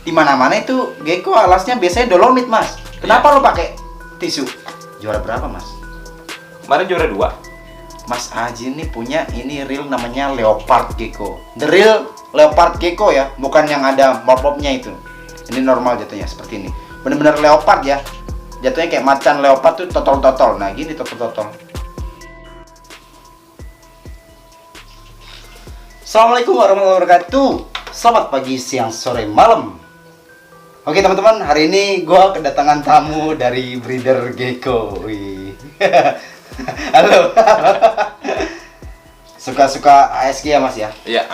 di mana-mana itu gecko alasnya biasanya dolomit, Mas. Kenapa lo pakai tisu? Juara berapa, Mas? Kemarin juara 2. Mas Aji ini punya ini reel namanya leopard gecko. The real leopard gecko ya, bukan yang ada mop-mopnya itu. Ini normal jatuhnya seperti ini. Bener-bener leopard ya. Jatuhnya kayak macan leopard tuh totol-totol. Nah, gini totol-totol. Assalamualaikum warahmatullahi wabarakatuh. Selamat pagi, siang, sore, malam. Oke teman-teman, hari ini gue kedatangan tamu dari breeder gecko. Wih. Halo. Suka-suka ASG ya Mas ya? Iya,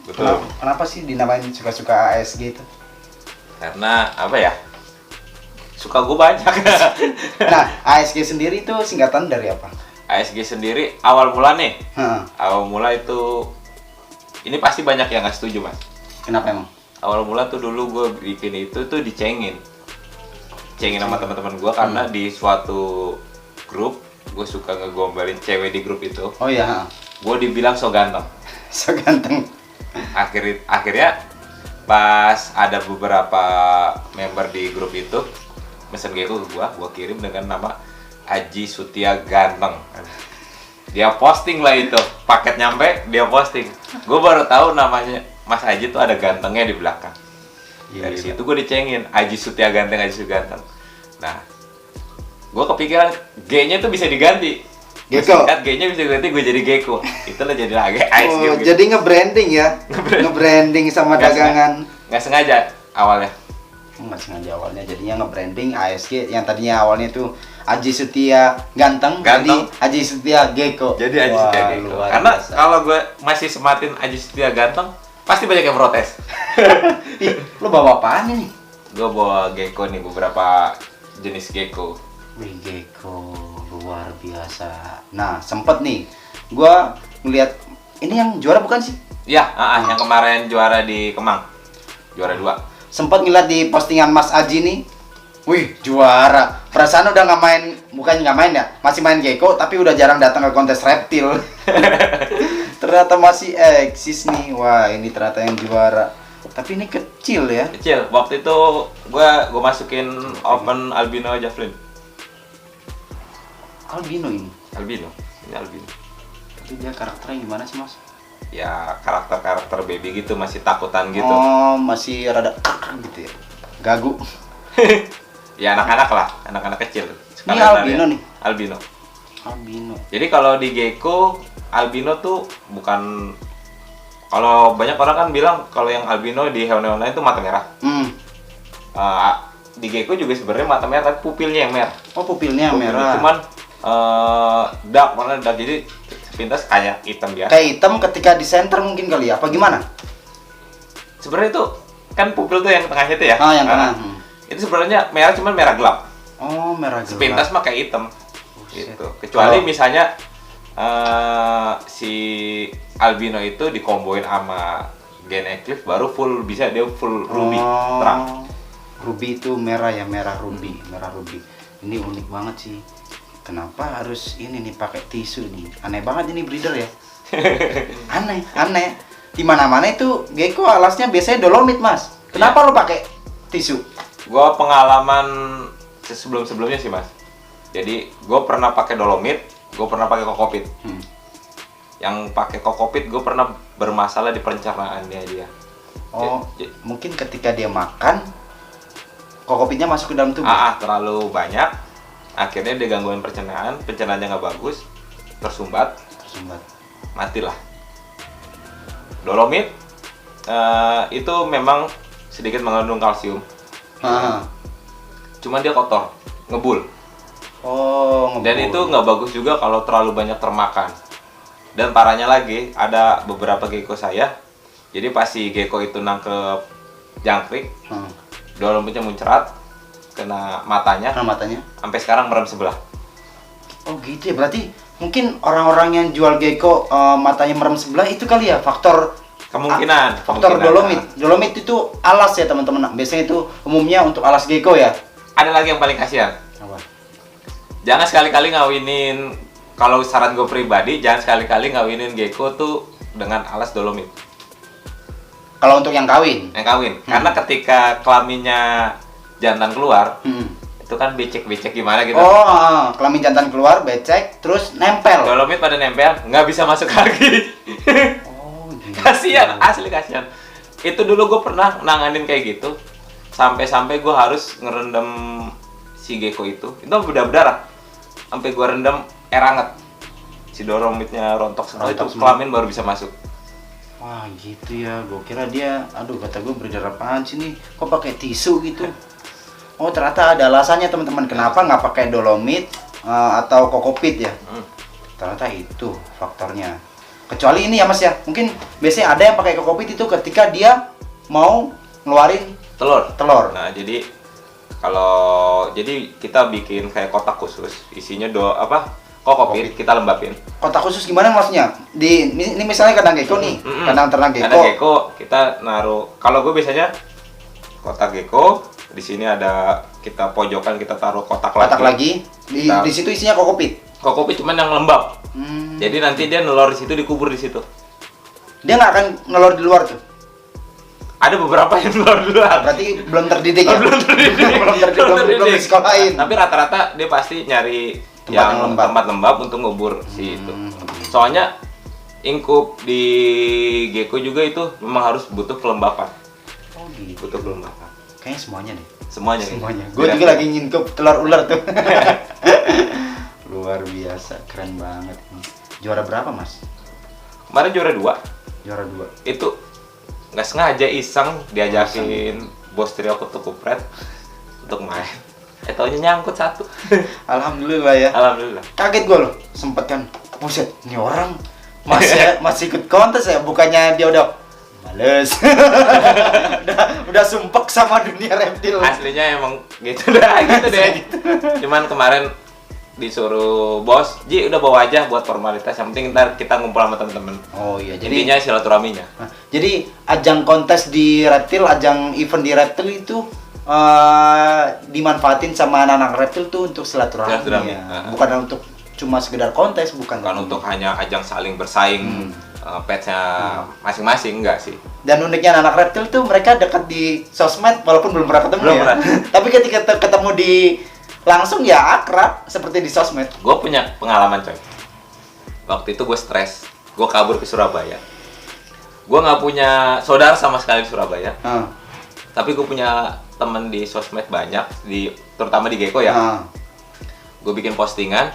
betul. Kenapa sih dinamain suka-suka ASG itu? Karena apa ya? Suka gue banyak. Nah, ASG sendiri itu singkatan dari apa? ASG sendiri awal mula nih. Hah, Awal mula itu ini pasti banyak yang nggak setuju, Mas. kenapa emang? Awal mula tuh dulu gue bikin itu tuh dicengin sama teman-teman gue karena di suatu grup gue suka ngegombalin cewek di grup itu. Oh iya, Gue dibilang so ganteng. so ganteng. Akhirnya pas ada beberapa member di grup itu mesen gecko ke gue kirim dengan nama Aji Sutia Ganteng. Dia posting lah itu, paket nyampe dia posting. Gue baru tahu namanya Mas Aji tuh ada gantengnya di belakang. Iya, Dari situ gue dicengin Aji Sutia Ganteng, Aji Sutia Ganteng. Nah, gue kepikiran G-nya tuh bisa diganti. Gecko. G-nya bisa diganti, gue jadi gecko. Itulah jadi lagi ASG. Oh, gitu. jadi nge-branding ya? Nge-branding sama dagangan. Nggak sengaja awalnya. Nggak sengaja awalnya, jadinya nge-branding ASG yang tadinya awalnya tuh Aji Sutia Ganteng. Jadi Aji Sutia Gecko. Jadi Aji Sutia Gecko. Karena kalau gue masih sematin Aji Sutia Ganteng, pasti banyak yang protes. Ih, lo bawa apaan ini? Gue bawa gecko nih, beberapa jenis gecko. Wih, gecko luar biasa. Nah, sempet nih gua ngeliat ini yang juara bukan sih? Ya, yang kemarin juara di Kemang. Juara 2. Sempet ngeliat di postingan Mas Aji nih. Wih, juara. Perasaan udah nggak main, bukan nggak main ya, masih main gecko tapi udah jarang datang ke kontes reptil. Ternyata masih eksis nih. Wah, ini ternyata yang juara. Tapi ini kecil ya. Kecil. Waktu itu gue masukin open albino javelin. Albino ini. Albino. Ini albino. Tapi dia karakternya gimana sih, Mas? Ya karakter baby gitu, masih takutan gitu. Oh, masih rada gitu ya. Gagu. Ya anak-anak lah, anak-anak kecil. Ini albino nih. Albino. Albino. Jadi kalau di gecko albino tuh bukan, kalau banyak orang kan bilang kalau yang albino di hewan-hewan lain itu mata merah. Di gecko juga sebenarnya mata merah tapi pupilnya yang merah. Oh, pupilnya yang merah. Cuman dark, warna dark, jadi sepintas kayak hitam biasa. Kayak hitam ketika di center mungkin kali ya, apa gimana? Sebenarnya itu kan pupil tuh yang tengahnya itu ya. Ah, yang tengah. Itu sebenarnya merah, cuman merah gelap. Oh, merah gelap. Sepintas mah kayak hitam. Buset. Gitu. Kecuali Oh. misalnya si albino itu dikomboin sama gen eclipse baru full, bisa dia full ruby terang. Ruby itu merah ya, merah ruby, merah ruby. Ini unik banget sih. Kenapa harus ini nih pakai tisu nih? Aneh banget ini breeder ya. Aneh. Di mana-mana itu gecko alasnya biasanya dolomit, Mas. Kenapa lo pakai tisu? Gua pengalaman sebelum-sebelumnya sih, Mas. Jadi gue pernah pakai dolomit, gue pernah pakai kokopit. Yang pakai kokopit gue pernah bermasalah di pencernaannya dia. Oh, mungkin ketika dia makan kokopitnya masuk ke dalam tubuh. Terlalu banyak, akhirnya dia gangguin pencernaannya nggak bagus, tersumbat, matilah. Dolomit itu memang sedikit mengandung kalsium, cuman dia kotor, ngebul. Oh, ngebul. Dan itu nggak bagus juga kalau terlalu banyak termakan. Dan parahnya lagi, ada beberapa gecko saya, jadi pas si gecko itu nangkep jangkrik, dolomitnya muncrat, kena matanya, sampai sekarang merem sebelah. Oh gitu ya, berarti mungkin orang-orang yang jual gecko matanya merem sebelah itu kali ya faktor kemungkinan dolomit itu alas ya teman-teman. Biasanya itu umumnya untuk alas gecko ya. Ada lagi yang paling kasihan. Apa? Jangan sekali-kali ngawinin, kalau saran gue pribadi, jangan sekali-kali ngawinin gecko tuh dengan alas dolomit. Kalau untuk yang kawin. Yang kawin. Karena ketika kelaminnya jantan keluar, itu kan becek-becek gimana gitu. Oh, kelamin jantan keluar, becek, terus nempel. Dolomit pada nempel, nggak bisa masuk lagi. Oh, gitu. Kasian, asli kasian. Itu dulu gue pernah nanganin kayak gitu. Sampai-sampai gue harus ngerendam si gecko itu berdarah. Sampai gue rendam air hangat. Si dolomitnya rontok semua, itu kelamin baru bisa masuk. Wah gitu ya, gue kira dia, aduh kata gue berdarah apaan sih nih, kok pakai tisu gitu. Oh ternyata ada alasannya teman-teman, kenapa nggak pakai dolomit atau kokopit ya. Ternyata itu faktornya. Kecuali ini ya mas ya, mungkin biasanya ada yang pakai kokopit itu ketika dia mau ngeluarin telur. Nah jadi kita bikin kayak kotak khusus, isinya kokopit, kita lembapin. Kotak khusus gimana maksudnya? Ini misalnya kandang gecko nih, kandang ternak gecko. Kandang gecko kita naruh. Kalau gue biasanya kotak gecko, di sini ada kita pojokan kita taruh kotak lagi. Di situ isinya kokopit. Kokopit cuman yang lembab. Jadi nanti dia nelor di situ, dikubur di situ. Dia nggak akan nelor di luar tuh. Ada beberapa yang nelor di luar. Berarti belum terdidik ya? belum disekolahin. Tapi rata-rata dia pasti nyari tempat lembab untuk ngubur si itu. Soalnya ingkup di gecko juga itu memang harus butuh kelembapan. Oh gitu. Butuh kelembapan. Kayaknya semuanya deh. Semuanya. Gue juga lagi ngingkup telur ular tuh. Luar biasa, keren banget. Juara berapa mas? Kemarin juara 2. Juara 2. Itu nggak sengaja iseng diajakin bos trio Kupret untuk main. Taunya nyangkut 1. Alhamdulillah ya. Alhamdulillah. Kaget gue loh, sempet kan. Buset, ini orang masih ikut kontes ya, bukannya dia udah males. udah sumpek sama dunia reptil. Aslinya emang gitu deh. Cuman kemarin disuruh bos, Ji udah bawa aja buat formalitas, yang penting ntar kita ngumpul sama temen-temen. Oh iya, jadi intinya silaturahminya. Jadi ajang kontes di reptil, ajang event di reptil itu dimanfaatin sama anak-anak reptil tuh untuk silaturahmi ya. Bukan untuk cuma sekedar kontes, bukan untuk hanya ajang saling bersaing petsnya masing-masing, enggak sih. Dan uniknya anak reptil tuh mereka dekat di sosmed walaupun belum pernah ketemu ya. Tapi ketika ketemu di langsung ya akrab seperti di sosmed. Gue punya pengalaman coy. Waktu itu gue stres, gue kabur ke Surabaya. Gue nggak punya saudara sama sekali di Surabaya. Tapi gue punya temen di sosmed banyak, terutama di gecko ya. Gue bikin postingan,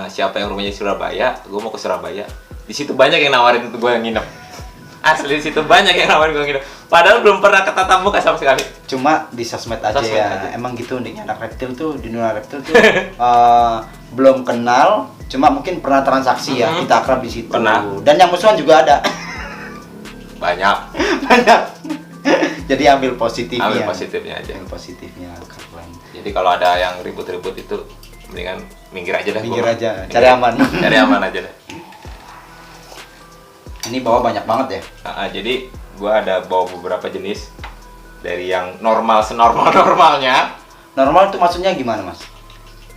siapa yang rumahnya di Surabaya, gue mau ke Surabaya. Di situ banyak yang nawarin untuk gue yang nginep. Asli di situ banyak yang nawarin gue nginep. Padahal belum pernah ketatap muka sama sekali. Cuma di sosmed aja ya. Emang gitu uniknya anak reptil tuh, di dunia reptil tuh belum kenal, cuma mungkin pernah transaksi ya, kita akrab di situ. Pernah. Dan yang musuhan juga ada. Banyak. Jadi ambil positifnya. Ambil positifnya aja. Ambil positifnya, keren. Jadi kalau ada yang ribut-ribut itu mendingan minggir aja dah. Minggir aja, cari aman. Cari aman aja dah. Ini bawa banyak banget ya. Jadi gua ada bawa beberapa jenis, dari yang normal senormal-normalnya. Normal tuh maksudnya gimana mas?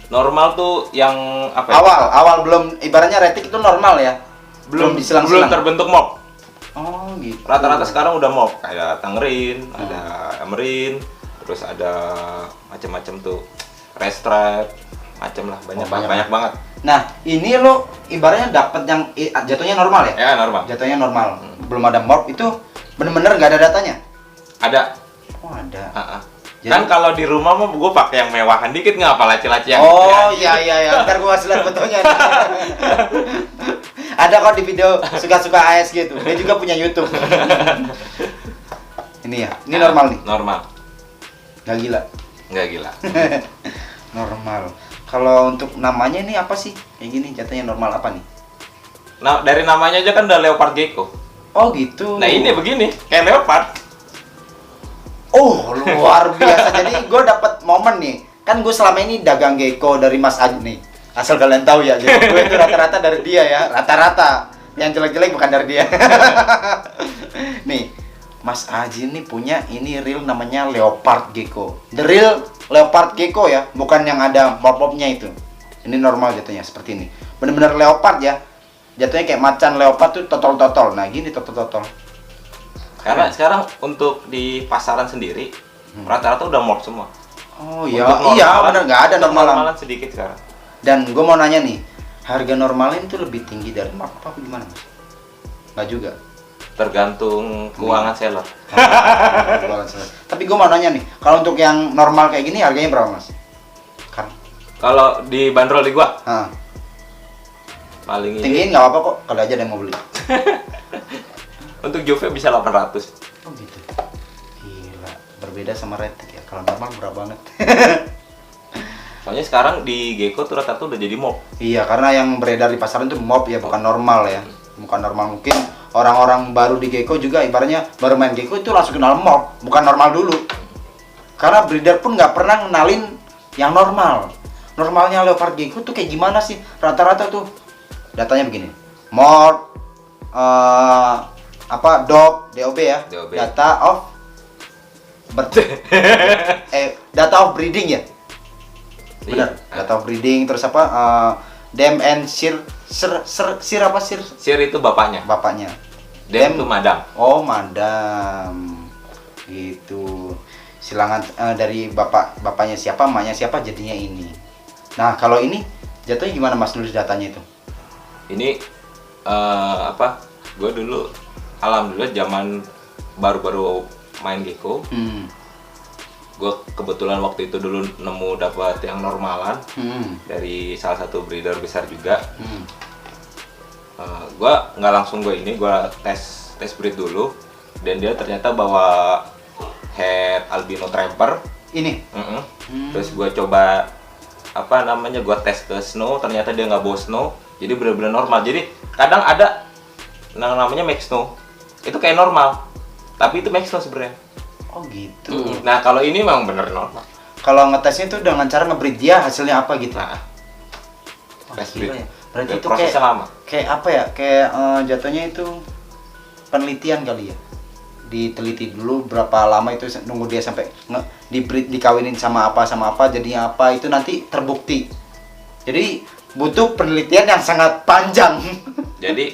Normal tuh yang apa? Awal belum, ibaratnya retik itu normal ya. Belum diselang-selang. Belum terbentuk mob. Oh gitu. Rata-rata sekarang udah mob, ada Tangerine, ada Emerin, terus ada macam-macam tuh, Restripe, macam lah, banyak banget. Nah, ini lo ibaratnya dapat yang jatuhnya normal ya? Ya, normal. Jatuhnya normal. Belum ada morph itu bener-bener nggak ada datanya? Ada. Oh, ada. Jadi, kan kalau di rumah mah gue pakai yang mewahan dikit, nggak apa laci-laci yang iya. Ntar gue kasih lihat fotonya. Ada kok di video suka-suka AS gitu. Dia juga punya YouTube. Ini ya. Ini normal nih. Normal. Nggak gila. Nggak gila. Normal. Kalau untuk namanya ini apa sih? Kayak gini jatuhnya normal apa nih? Nah, dari namanya aja kan udah leopard gecko. Oh gitu. Nah ini begini, kayak leopard. Oh luar biasa. Jadi gue dapat momen nih. Kan gue selama ini dagang gecko dari Mas Aj nih. Asal kalian tahu ya, jadi gue itu rata-rata dari dia ya. Rata-rata. Yang jelek-jelek bukan dari dia. Nih, Mas Aji ini punya ini real namanya leopard gecko. The real leopard gecko ya, bukan yang ada pop-popnya itu. Ini normal jatuhnya seperti ini. Bener-bener leopard ya. Jatuhnya kayak macan leopard tuh totol-totol. Nah, gini totol-totol. Karena sekarang untuk di pasaran sendiri rata-rata udah morph semua. Oh iya, iya benar, nggak ada normalan. Normalan sedikit sekarang. Dan gue mau nanya nih, harga normalin tuh lebih tinggi dari morph apa gimana mas? Nggak juga. Tergantung keuangan seller. Tapi gue mau nanya nih, kalau untuk yang normal kayak gini harganya berapa mas? Kan? Kalau dibanderol di gua, Hah. paling ini Tinggiin nggak apa-apa kok, kalau aja ada yang mau beli. untuk Juve bisa 800. Oh gitu. Gila, berbeda sama Retik ya. Kalau normal murah banget. Soalnya sekarang di Gecko tuh rata-rata udah jadi mob. Iya, karena yang beredar di pasaran itu mob ya, bukan normal ya. Bukan normal, mungkin orang-orang baru di Gecko juga ibaratnya baru main Gecko itu langsung kenal mob, bukan normal dulu. Karena breeder pun nggak pernah ngenalin yang normal. Normalnya leopard Gecko tuh kayak gimana sih? Rata-rata tuh datanya begini. Morph, DOB ya, DOB. data of data of breeding ya, benar, data of breeding. Terus apa, dem and sir Sir itu bapaknya. Dem itu madam. Oh madam, gitu. Silangan dari bapaknya siapa, emaknya siapa, jadinya ini. Nah kalau ini jatuhnya gimana mas nulis datanya itu? Ini gue dulu alhamdulillah zaman baru-baru main Gecko, gue kebetulan waktu itu dulu nemu dapat yang normalan dari salah satu breeder besar juga. Gue nggak langsung gue tes breed dulu, dan dia ternyata bawa head albino trapper Ini? Terus gue coba gue tes ke snow, ternyata dia nggak bawa snow, jadi benar-benar normal. Jadi kadang ada namanya max snow, itu kayak normal, tapi itu max snow sebenarnya. Oh gitu. Nah kalau ini memang bener normal. Kalau ngetesnya itu dengan cara ngebreed dia hasilnya apa gitu? Nah, Oh, tes gila breed. ya. Berarti itu Prosesnya lama. kayak apa ya? Kayak jatuhnya itu penelitian kali ya. Diteliti dulu berapa lama itu, nunggu dia sampai dikawinin sama apa jadinya apa, itu nanti terbukti. Jadi butuh penelitian yang sangat panjang. Jadi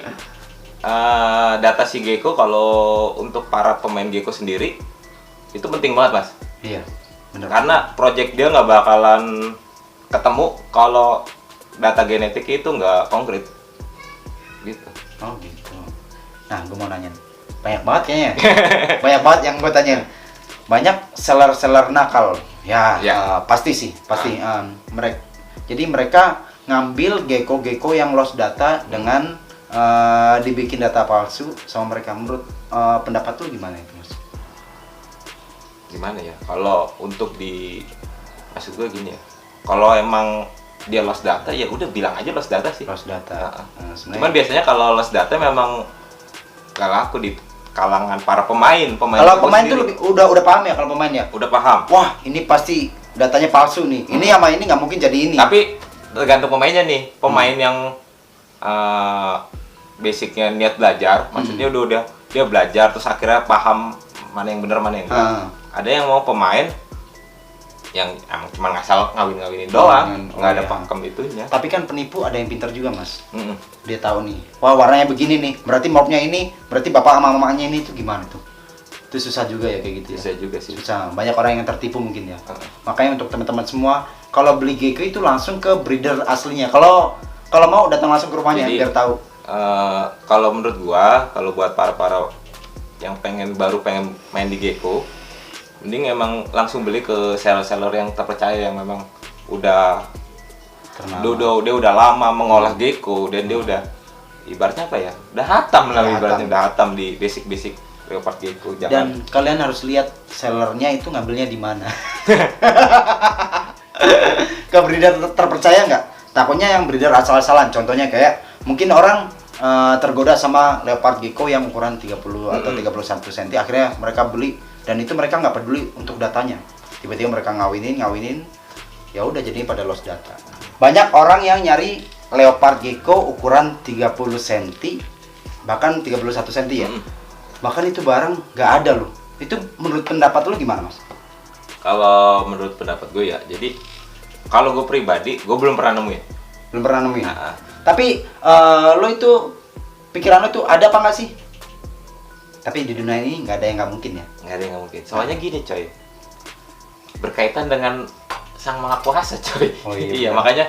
data si Gecko kalau untuk para pemain Gecko sendiri itu penting banget mas. Iya, benar. Karena project dia nggak bakalan ketemu kalau data genetik itu nggak konkret. Gitu. Oh gitu. Nah, gue mau nanya, banyak banget kayaknya. Banyak banget yang gue tanyain. Banyak seller nakal. Ya. Pasti sih, pasti. Jadi mereka ngambil Gecko yang lost data dengan dibikin data palsu sama mereka. Menurut pendapat lu gimana itu mas? Gimana ya? Kalau untuk maksud gue gini ya. Kalau emang dia lost data ya udah bilang aja lost data sih. Lost data. Cuman biasanya kalau lost data memang gak laku di kalangan para pemain. Kalau pemain tuh udah paham ya, kalau pemain ya. Udah paham. Wah, ini pasti datanya palsu nih. Ini sama ini nggak mungkin jadi ini. Tapi tergantung pemainnya nih. Pemain yang basicnya niat belajar, maksudnya udah dia belajar terus akhirnya paham mana yang benar mana yang enggak. Ada yang mau pemain yang cuma ngasal ngawinin doang, nggak ada pakem itunya. Tapi kan penipu ada yang pintar juga mas. Dia tahu nih, wah warnanya begini nih, berarti morphnya ini, berarti bapak sama mamanya ini, itu gimana tuh? Itu susah juga ya kayak gitu ya. Susah juga sih. Susah, banyak orang yang tertipu mungkin ya. Makanya untuk teman-teman semua, kalau beli Gecko itu langsung ke breeder aslinya. Kalau mau datang langsung ke rumahnya. Jadi, biar tahu. Kalau menurut gua, kalau buat para yang pengen main di Gecko, mending emang langsung beli ke seller-seller yang terpercaya, yang memang udah dia udah lama mengolah Gecko, dan dia udah ibaratnya apa ya, udah hatam lah ibaratnya, udah hatam di basic leopard Gecko. Dan kalian harus lihat sellernya itu ngambilnya di mana. Ke breeder terpercaya nggak? Takutnya yang breeder asal-asalan, contohnya kayak mungkin orang tergoda sama leopard Gecko yang ukuran 30 atau 31 cm, akhirnya mereka beli, dan itu mereka nggak peduli untuk datanya. Tiba-tiba mereka ngawinin, ya udah jadi pada lost data. Banyak orang yang nyari leopard Gecko ukuran 30 cm, bahkan 31 cm ya. Bahkan itu barang nggak ada loh. Itu menurut pendapat lu gimana mas? Kalau menurut pendapat gue ya, jadi kalau gue pribadi, gue belum pernah nemuin. Belum pernah nemuin. Tapi lo itu pikiran lo itu ada apa nggak sih? Tapi di dunia ini nggak ada yang nggak mungkin ya. Nggak ada yang nggak mungkin. Soalnya gini coy, berkaitan dengan Sang Maha Kuasa coy. Oh, iya, iya benar. makanya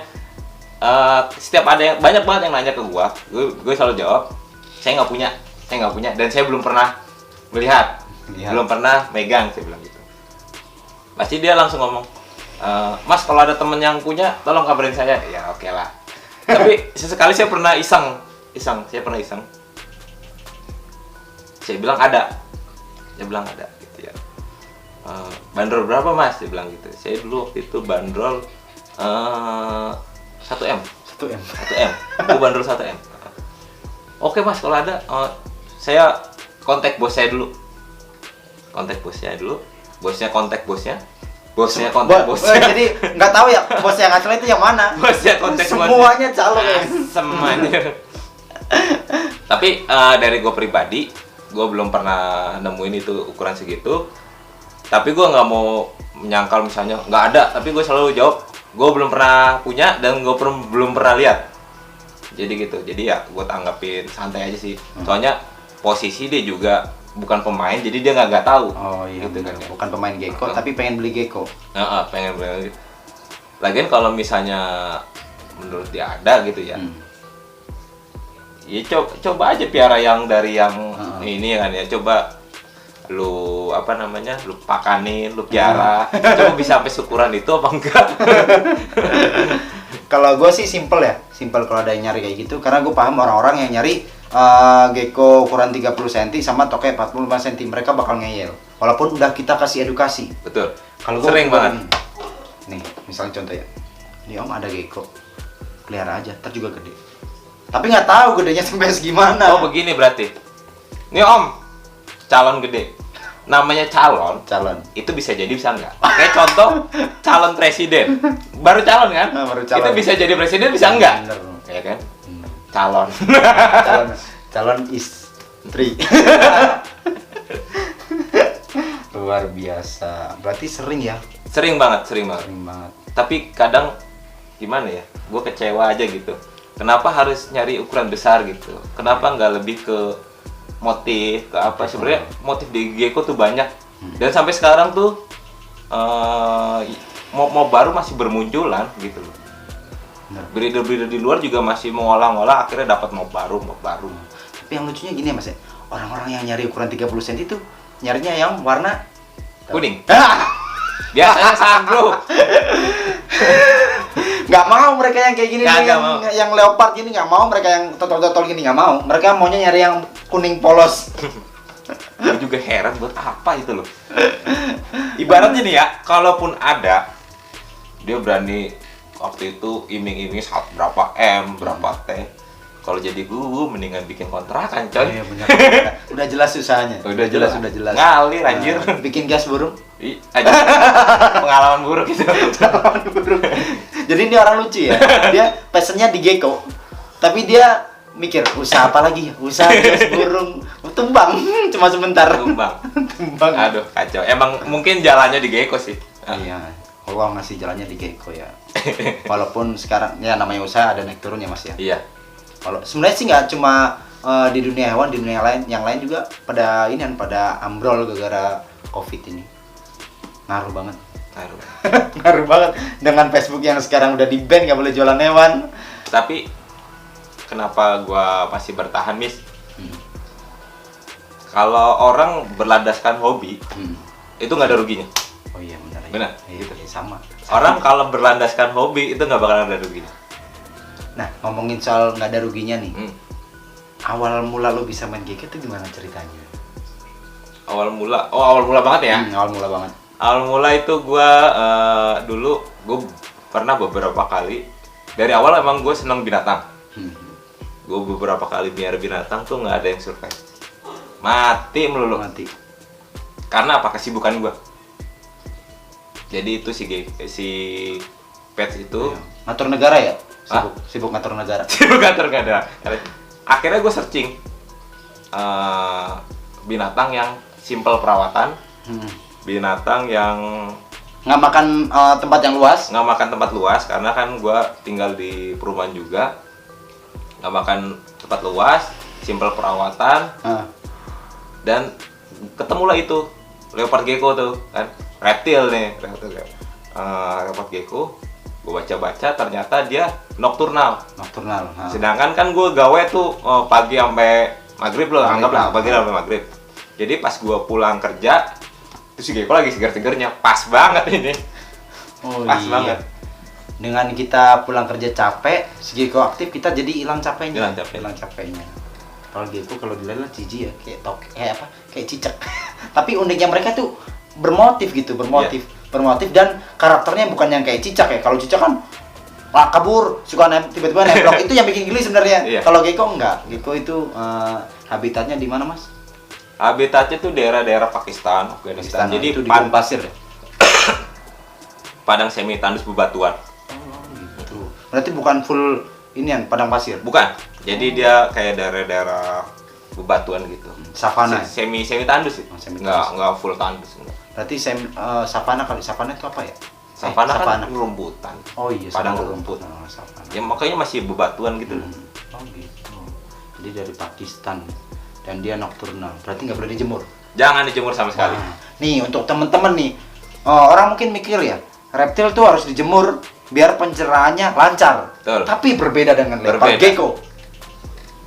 setiap ada yang banyak banget yang nanya ke gue selalu jawab, saya nggak punya, dan saya belum pernah melihat, belum pernah megang, saya bilang gitu. Pasti dia langsung ngomong, Mas kalau ada temen yang punya, tolong kabarin saya. Ya oke lah. Tapi sesekali saya pernah iseng, saya pernah iseng. Saya bilang ada, gitu ya. Bandrol berapa Mas? Dia bilang gitu. Saya dulu waktu itu bandrol 1M. 1M. Gue bandrol 1M. Oke Mas, kalau ada, saya kontak bos saya dulu. Bosnya kontak bosnya. Bosnya kontak bosnya. Jadi nggak tahu ya bos yang asli itu yang mana. Bosnya kontak bosnya. Semuanya calon ya. Semuanya. Tapi dari gue pribadi, gue belum pernah nemuin itu ukuran segitu. Tapi gue nggak mau menyangkal misalnya nggak ada. Tapi gue selalu jawab, gue belum pernah punya dan gue belum pernah lihat. Jadi gitu. Jadi ya gue tanggapin santai aja sih. Soalnya posisi dia juga bukan pemain, jadi dia nggak tahu. Oh iya, gitu benar. kan. Bukan pemain Gecko, tapi pengen beli Gecko. Pengen beli. Lagian kalau misalnya menurut dia ada gitu ya. Ya coba aja piara yang dari yang ini kan ya. Coba lu lu pakanin, lu piara. Coba bisa sampai syukuran itu apa enggak? Kalau gue sih simple kalau ada yang nyari kayak gitu, karena gue paham orang-orang yang nyari Gecko ukuran 30 cm sama toke 45 cm, mereka bakal ngeyel walaupun udah kita kasih edukasi. Betul. Kalau gue sering banget nih, misalnya contoh ya, nih Om ada Gecko, pelihara aja, ntar juga gede, tapi nggak tahu gedenya sampai segimana. Oh begini berarti, nih Om, calon gede. Namanya calon itu bisa jadi bisa enggak. Kayak contoh calon presiden, baru calon kan? Baru calon. Itu bisa jadi presiden bisa enggak? Bener. Ya kan? Calon. calon istri. Luar biasa. Berarti sering ya? Sering banget. Sering banget. Tapi kadang gimana ya? Gue kecewa aja gitu. Kenapa harus nyari ukuran besar gitu? Kenapa nggak lebih ke motif, ke apa? Sebenarnya motif di Gecko tuh banyak. Dan sampai sekarang tuh mau baru masih bermunculan gitu loh. Breeder-breeder di luar juga masih mengolah-ngolah, akhirnya dapat mau baru. Tapi yang lucunya gini ya Mas ya, orang-orang yang nyari ukuran 30 cm itu nyarinya yang warna kuning. Biasanya sanggup. Nggak mau mereka yang kayak gini nih, yang leopard gini nggak mau, mereka yang totol-totol gini nggak mau, mereka maunya nyari yang kuning polos. Gue juga heran buat apa itu loh. Ibaratnya nih ya, kalaupun ada, dia berani waktu itu iming-iming berapa M, berapa T. Kalau jadi gue mendingan bikin kontrakan coy. Iya benar. Udah jelas usahanya. Udah jelas. Ngalir anjir. Bikin gas burung. Aja. Pengalaman buruk itu. Jadi ini orang lucu ya. Dia pesennya di Gecko. Tapi dia mikir usaha apa lagi? Usaha gas burung. Tumbang. Cuma sebentar. Tumbang. Tumbang. Aduh, kacau. Emang mungkin jalannya di Gecko sih. Iya. Kalau ngasih jalannya di Gecko ya. Walaupun sekarang ya namanya usaha ada naik turun ya Mas ya. Iya. Kalau sebenarnya sih nggak cuma di dunia hewan, di dunia yang lain juga pada pada ambrol gara-gara COVID ini. Ngaruh banget. Ngaruh banget dengan Facebook yang sekarang udah di-ban, nggak boleh jualan hewan. Tapi kenapa gua masih bertahan, Mis? Kalau orang berlandaskan hobi, itu nggak ada ruginya. Oh iya benar. Benar. Gitu. Sama. Orang kalau berlandaskan hobi itu nggak bakal ada ruginya. Nah, ngomongin soal nggak ada ruginya nih. Awal mula lo bisa main Gecko itu gimana ceritanya? Awal mula banget ya? Awal mula banget. Awal mula itu gue dulu gue pernah beberapa kali. Dari awal emang gue seneng binatang. Gue beberapa kali biar binatang tuh nggak ada yang survive. Mati melulu. Karena apa? Kesibukan gue. Jadi itu si pets itu ngatur negara ya? Sibuk ngatur negara. Sibuk ngatur negara. Akhirnya gue searching binatang yang simple perawatan, binatang yang nggak makan tempat yang luas. Nggak makan tempat luas karena kan gue tinggal di perumahan juga. Nggak makan tempat luas, simple perawatan, Dan ketemulah itu leopard gecko tuh kan, reptil nih, leopard gecko. Gue baca-baca ternyata dia nokturnal. Sedangkan kan gue gawe tuh pagi sampai maghrib loh, anggaplah pagi sampai maghrib. Jadi pas gue pulang kerja, terus si gecko lagi segar-segarnya, pas banget ini. Pas banget. Dengan kita pulang kerja capek, si gecko aktif, kita jadi hilang capeknya. Hilang capeknya. Kalau gecko kalau dilihat jijik ya, kayak cicak. Tapi uniknya mereka tuh bermotif gitu, bermotif dan karakternya bukan yang kayak cicak ya. Kalau cicak kan kabur, suka tiba-tiba nemplok, itu yang bikin geli sebenarnya. Kalau gecko enggak. Gecko itu habitatnya di mana, Mas? Habitatnya tuh daerah-daerah Pakistan, Afghanistan. Jadi itu di padang pasir ya? Padang semi tandus bebatuan. Gitu. Berarti bukan full inian padang pasir? Bukan. Jadi dia kayak daerah-daerah bebatuan gitu. Savana. Semi tandus sih. Enggak full tandus. Berarti savana kali. Savana itu apa ya? Savana kan rumputan. Oh iya, padang rumput. Savana. Ya makanya masih bebatuan gitu. Oh gitu. Jadi dari Pakistan dan dia nokturnal. Berarti nggak boleh dijemur. Jangan dijemur sama sekali. Nih untuk temen-temen nih, orang mungkin mikir ya, reptil tuh harus dijemur biar pencerahannya lancar. Betul. Tapi berbeda dengan leopard gecko.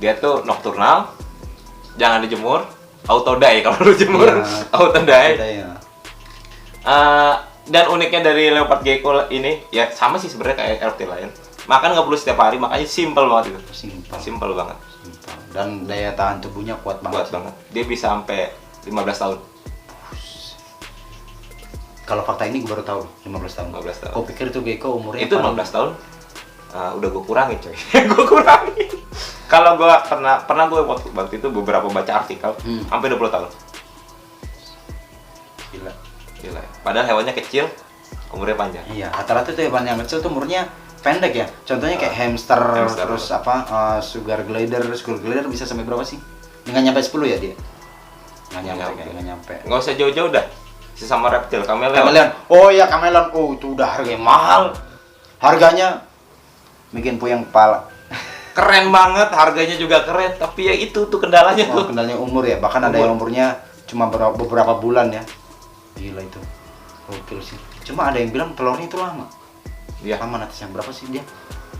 Dia tuh nokturnal, jangan dijemur, auto die kalau lu jemur, auto die. Dan uniknya dari leopard gecko ini, ya sama sih sebenarnya kayak reptil lain. Makan nggak perlu setiap hari, makanya simple banget itu. Simple banget. Dan daya tahan tubuhnya kuat banget. Dia bisa sampai 15 tahun. Kalau fakta ini gue baru tahu 15 tahun. Kau pikir itu gecko umurnya itu 15 tahun? Udah gue kurangin coy. Gue kurangin. Kalau gue pernah gue waktu itu beberapa baca artikel sampai 20 tahun. Gila. Padahal hewannya kecil, umurnya panjang. Iya, rata-rata tuh hewan yang kecil tuh umurnya pendek ya. Contohnya kayak hamster terus sugar glider bisa sampai berapa sih? Nggak nyampe 10 ya dia? Nggak nyampe. Nggak usah jauh-jauh dah. Sesama reptil, kameleon. Oh iya, kameleon. Oh, itu udah harganya mahal. Harganya bikin puyeng kepala. Keren banget, harganya juga keren. Tapi ya itu tuh kendalanya tuh. Kendalanya umur ya. Bahkan ada yang umurnya cuma beberapa bulan ya. Gila itu. Oke sih. Cuma ada yang bilang telurnya itu lama. Iya. Lama nanti yang berapa sih dia?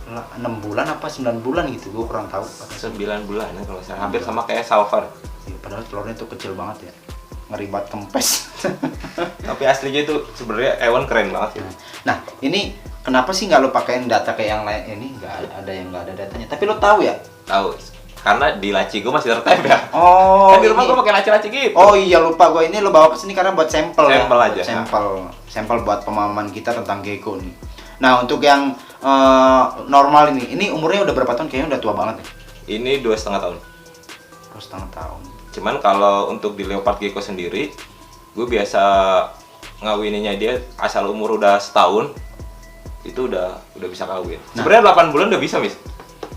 6 bulan apa 9 bulan gitu, gue kurang tahu. 9 bulan ya kalau saya. Hampir sama kayak salvar. Padahal telurnya itu kecil banget ya. Ngeri banget kempes. Tapi aslinya itu sebenarnya hewan keren banget ya. Nah, ini kenapa sih nggak lo pakein data kayak yang lain? Ini nggak ada yang nggak ada datanya. Tapi lo tahu ya? Tahu. Karena di laci gue masih tertempel ya. Oh. Kan di rumah gue pakai laci-laci gitu. Oh iya, lupa gue. Ini lo bawa ke sini karena buat sampel ya. Aja. Sampel buat pemahaman kita tentang gecko nih. Nah, untuk yang normal ini umurnya udah berapa tahun? Kayaknya udah tua banget ya. Ini 2,5 tahun. 2,5 tahun. Cuman kalau untuk di leopard gecko sendiri, gue biasa ngawininya dia asal umur udah setahun, itu udah bisa kawin. Sebenarnya 8 bulan udah bisa, Mis.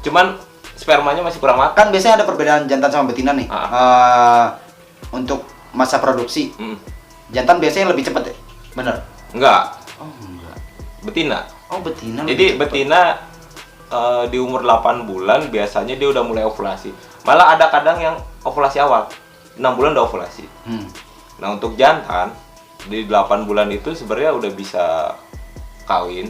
Cuman spermanya masih kurang makan. Kan biasanya ada perbedaan jantan sama betina nih. Untuk masa produksi. Jantan biasanya lebih cepat ya? Bener? Enggak. Oh, enggak. Betina. Oh, betina. Jadi betina di umur 8 bulan biasanya dia udah mulai ovulasi. Malah ada kadang yang ovulasi awal. 6 bulan udah ovulasi. Nah, untuk jantan di 8 bulan itu sebenarnya udah bisa kawin.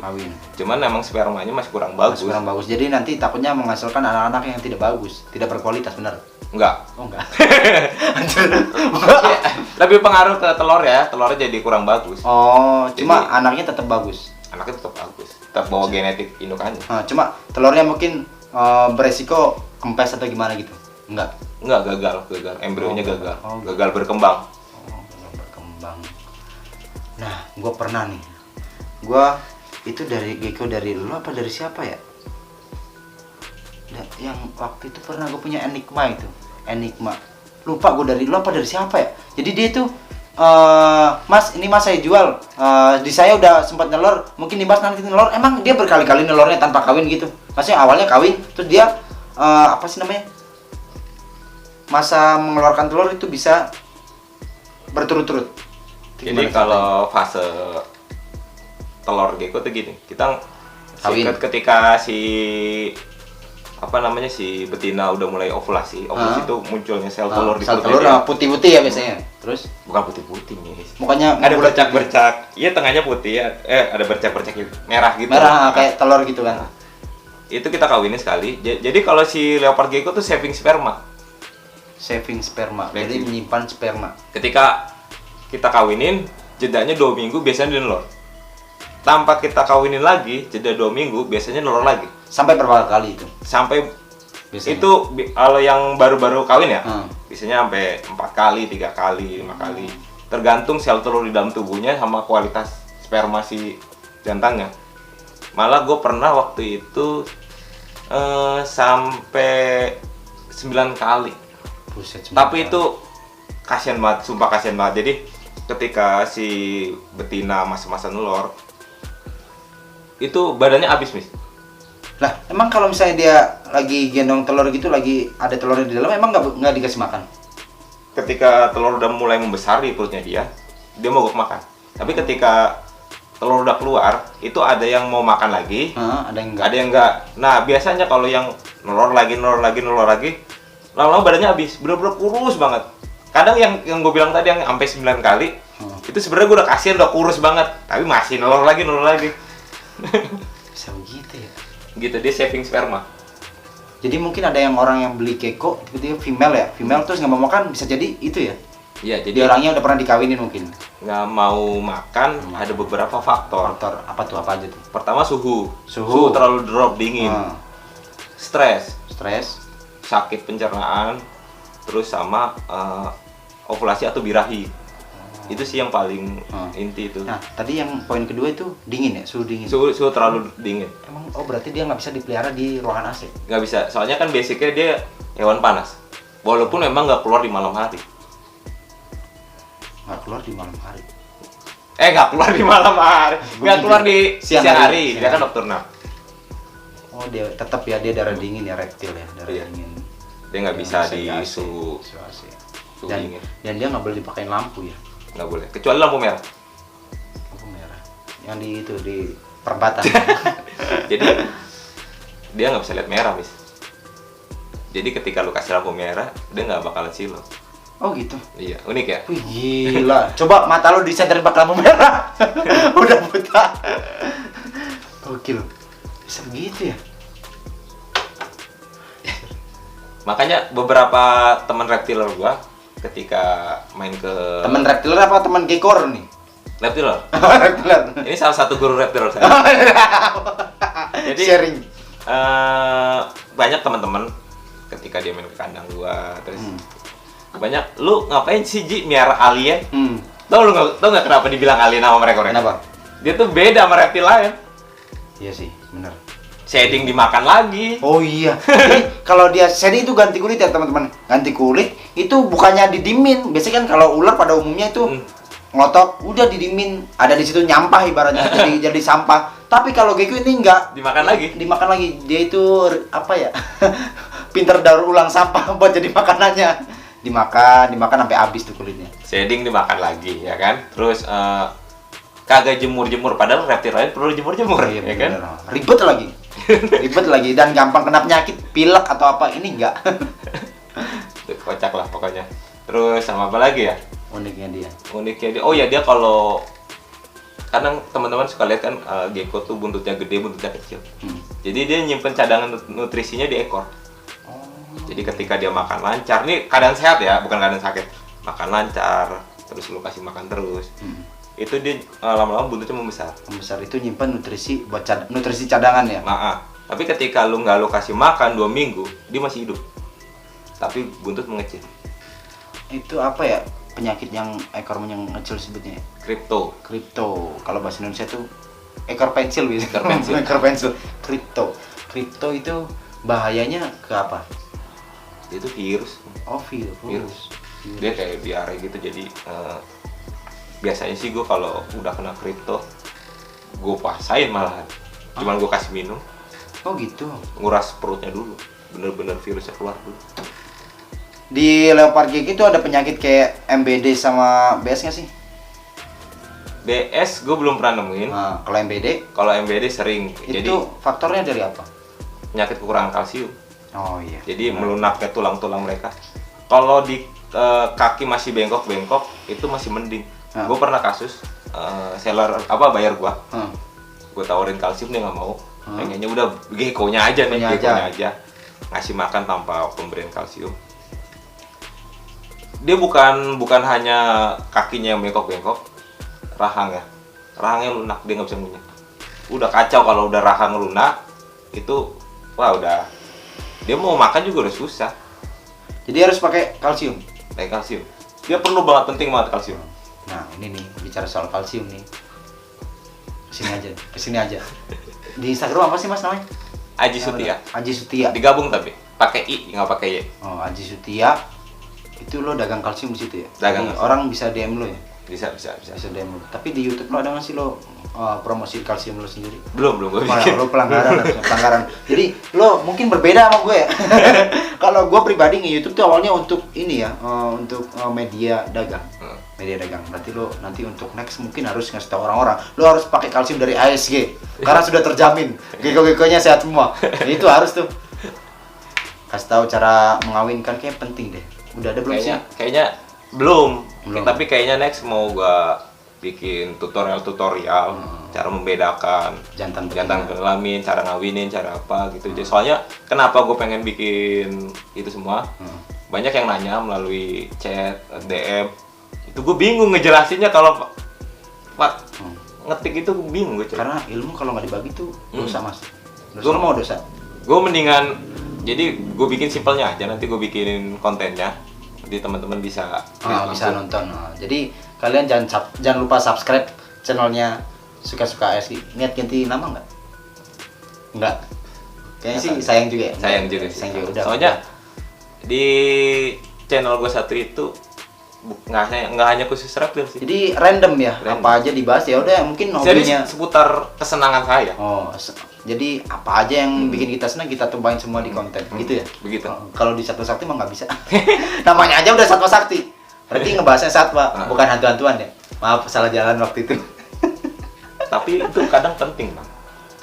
Cuman emang spermanya masih kurang bagus. Jadi nanti takutnya menghasilkan anak-anak yang tidak bagus, tidak berkualitas, benar? Enggak. Oh, enggak. Lebih pengaruh ke telur ya. Telurnya jadi kurang bagus. Oh, cuma anaknya tetap bagus. Anaknya tetap bagus. Tetap bawa genetik indukannya. Cuma telurnya mungkin beresiko kempes atau gimana gitu. Enggak. Gagal. Embrionya gagal. Gagal berkembang. Gagal berkembang. Nah, gue pernah nih. Gua itu dari gecko dari lu apa dari siapa ya? Yang waktu itu pernah gue punya Enigma itu. Lupa gue dari lu apa dari siapa ya? Jadi dia tuh Mas, ini Mas saya jual. Di saya udah sempat nelor, mungkin nih Mas nanti nelor. Emang dia berkali-kali nelornya tanpa kawin gitu. Maksudnya awalnya kawin, terus dia apa sih namanya? Masa mengeluarkan telur itu bisa berturut-turut. Jadi kalau fase telur gecko tuh gini, kita kawin. ketika si apa namanya si betina udah mulai ovulasi itu munculnya sel telur di sel perutnya telur dia. putih-putih ya biasanya. Terus Bukan putih-putih nih. mukanya Ada bercak-bercak. Iya, tengahnya putih ya. Ada bercak-bercak merah gitu. merah kayak telur gitu kan. Itu kita kawinin sekali. Jadi kalau si leopard gecko tuh saving sperma. Saving sperma. Jadi menyimpan sperma. Ketika kita kawinin, jedanya 2 minggu biasanya dia nelor. Tanpa kita kawinin lagi, jeda 2 minggu biasanya nelor lagi. Sampai berapa kali itu? Sampai Biasanya. itu kalau yang baru-baru kawin ya, biasanya sampai 4 kali, 3 kali, 5 kali. Tergantung sel telur di dalam tubuhnya sama kualitas sperma si jantannya. Malah gue pernah waktu itu sampai 9 kali. Buset, Tapi itu kasihan banget, sumpah kasihan banget. Jadi ketika si betina masa-masa nelor, itu badannya habis, Mis. Lah, emang kalau misalnya dia lagi gendong telur gitu, lagi ada telurnya di dalam, emang nggak dikasih makan? Ketika telur udah mulai membesar di perutnya dia mogok makan. Tapi ketika telur udah keluar, itu ada yang mau makan lagi, Ada yang enggak? ada yang enggak. Nah, biasanya kalau yang nelor lagi, lama-lama badannya habis, bener-bener kurus banget. Kadang yang gue bilang tadi yang sampai 9 kali, itu sebenarnya gue udah kasihan, udah kurus banget, tapi masih nelor lagi. Bisa begitu ya? Gitu, dia saving sperma. Jadi mungkin ada yang orang yang beli gecko, tiba-tiba female terus nggak mau makan, bisa jadi itu ya? Iya, Jadi jadi orangnya udah pernah dikawinin mungkin. nggak mau makan, ada beberapa faktor. Faktor apa aja tuh? Pertama suhu Suhu. terlalu drop, dingin, stres, Stres. sakit pencernaan, terus sama ovulasi atau birahi. Itu sih yang paling inti itu. Nah, tadi yang poin kedua itu dingin ya, suhu dingin. Suhu terlalu dingin. Emang berarti dia nggak bisa dipelihara di ruangan AC? Nggak bisa, soalnya kan basicnya dia hewan panas. Walaupun memang nggak keluar di malam hari. Nggak keluar di malam hari. Nggak keluar di malam hari. Nggak keluar di siang hari. Dia Siang. kan nocturnal. Oh, dia tetap ya, dia darah dingin ya, reptil ya, darah Iya. dingin. Dia nggak bisa di AC. suhu AC. suhu Dan, dingin. dan dia nggak boleh dipakein lampu ya, Nggak boleh. Kecuali lampu merah. lampu merah. Yang di perempatan. Jadi dia nggak bisa lihat merah, Mis. Jadi ketika lu kasih lampu merah, dia nggak bakalan silau. Oh gitu. Iya, unik ya. Wih gila. Coba mata lo disenterin pakai lampu merah. Udah buta. Gokil. Bisa begitu ya? Makanya beberapa teman reptiler gua ketika main ke Temen reptiler apa temen gekor nih? reptiler. Reptiler. Ini salah satu guru reptiler saya. Jadi Sharing. banyak teman-teman ketika dia main ke kandang gua terus banyak, lu ngapain sih Ji miara alien? Tau nggak kenapa dibilang alien sama mereka? Kenapa? Dia tuh beda sama reptil lain. Iya sih, bener. Shading dimakan lagi. Oh iya. Jadi kalau dia shading itu ganti kulit ya teman-teman. Ganti kulit itu bukannya didimin. Biasanya kan kalau ular pada umumnya itu ngotot, udah didimin. Ada di situ nyampah ibaratnya jadi sampah. Tapi kalau gecko ini enggak. Dimakan lagi. Dimakan lagi. Dia itu apa ya? Pinter daur ulang sampah buat jadi makanannya. Dimakan sampai habis tuh kulitnya. Shading dimakan lagi, ya kan? Terus kagak jemur-jemur, padahal reptil lain perlu jemur-jemur, Iya, ya kan? bener. Ribet lagi dan gampang kena penyakit pilek atau apa, ini enggak. Tuh, kocak lah pokoknya. Terus sama apa lagi ya? Uniknya dia. Oh ya, dia kalau kadang teman-teman suka lihat kan gecko tuh buntutnya gede, buntutnya kecil. Jadi dia nyimpen cadangan nutrisinya di ekor. Jadi ketika dia makan lancar, nih keadaan sehat ya, bukan keadaan sakit. Makan lancar, terus lu kasih makan terus. Itu dia lama-lama buntutnya membesar. Membesar itu nyimpen nutrisi buat nutrisi cadangan ya. Tapi ketika lu nggak lu kasih makan 2 minggu, dia masih hidup. Tapi buntut mengecil. Itu apa ya? Penyakit yang ekornya yang ngecil sebutnya. Kripto. Kalau bahasa Indonesia itu ekor pensil gitu. Ekor pensil. Kripto itu bahayanya ke apa? Itu virus. Oh, virus. Dia kayak diare gitu, jadi biasanya sih gue kalau udah kena kripto, gue pasain malahan. Cuman gue kasih minum. Oh gitu. Nguras perutnya dulu, bener-bener virusnya keluar dulu. Di leopard gecko itu ada penyakit kayak MBD sama BS nggak sih? BS gue belum pernah nemuin. Nah, kalau MBD Kalau MBD sering. itu Jadi faktornya dari apa? penyakit kekurangan kalsium. Oh iya. Jadi melunaknya tulang-tulang mereka. Kalau di kaki masih bengkok-bengkok itu masih mending. Gue pernah kasus seller bayar gua. Gue tawarin kalsium dia nggak mau. Pengennya udah geckonya aja nih, geckonya aja. Ngasih makan tanpa pemberian kalsium. Dia bukan hanya kakinya yang bengkok-bengkok, rahangnya lunak, dia nggak bisa ngunyah. Udah kacau kalau udah rahang lunak, itu wah udah, dia mau makan juga udah susah. Jadi harus pakai kalsium. Pakai kalsium. Dia perlu banget, penting banget kalsium. Nah ini nih bicara soal kalsium nih. Kesini aja. Di Instagram apa sih mas namanya? Aji Sutia. Aji Sutia. Digabung tapi pakai I, nggak pakai Y. Oh Aji Sutia. Itu lo dagang kalsium di situ ya? Dagang. Jadi, orang bisa DM lo ya? Bisa DM lo. Tapi di YouTube lo ada nggak sih lo promosi kalsium lo sendiri? Belum gue Oh, bikin. lo pelanggaran. Jadi lo mungkin berbeda sama gue ya. Kalau gue pribadi nge-YouTube tuh awalnya untuk ini ya, untuk media dagang. Media dagang. Berarti lo nanti untuk next mungkin harus ngasih tahu orang-orang. Lo harus pakai kalsium dari ASG karena sudah terjamin. Geko-gekonya sehat semua. Nah, itu harus tuh. Kasih tahu cara mengawinkan kayak penting deh. Udah ada belum sih? Kayaknya belum. Belum. Tapi kayaknya next mau gua bikin tutorial cara membedakan Jantan kelamin, cara ngawinin, cara apa gitu. Soalnya kenapa gue pengen bikin itu semua? Banyak yang nanya melalui chat, DM. Itu gue bingung ngejelasinnya kalau Pak ngetik itu gue bingung gue. Karena ilmu kalau nggak dibagi tuh dosa mas. Dosa mau dosa. Gue mendingan, jadi gue bikin simpelnya aja, nanti gue bikinin kontennya, jadi teman-teman bisa bisa nonton. Jadi kalian jangan lupa subscribe channelnya Suka-Suka ASG. Niat ganti nama nggak? Nggak. Kayaknya sih sayang juga ya. Sayang juga sih. Udah. Soalnya di channel gue satu itu nggak hanya khusus reptil sih. Jadi random ya, apa aja dibahas ya udah mungkin hobinya. Jadi seputar kesenangan saya. Jadi apa aja yang bikin kita senang kita tumpahin semua di konten, gitu ya? Begitu. Kalau di Satwa Sakti mah nggak bisa. Namanya aja udah Satwa Sakti. Berarti ngebahasnya satwa, bukan hantu-hantuan ya. Maaf salah jalan waktu itu. Tapi itu kadang penting bang.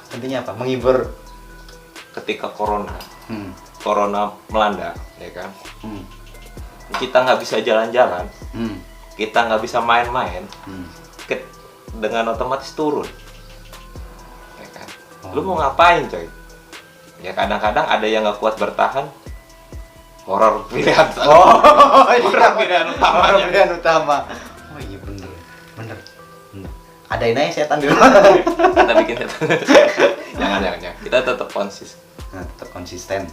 Pentingnya apa? Menghibur. Ketika corona melanda, ya kan? Kita nggak bisa jalan-jalan, kita nggak bisa main-main, dengan otomatis turun. Ya kan? Lu mau ngapain coy? Ya kadang-kadang ada yang nggak kuat bertahan, horor pilihan. Pilihan utama. Oh iya bener. Adain aja setan dulu. Kita bikin setan. Jangan. Kita tetap konsisten. Nah, tetap konsisten.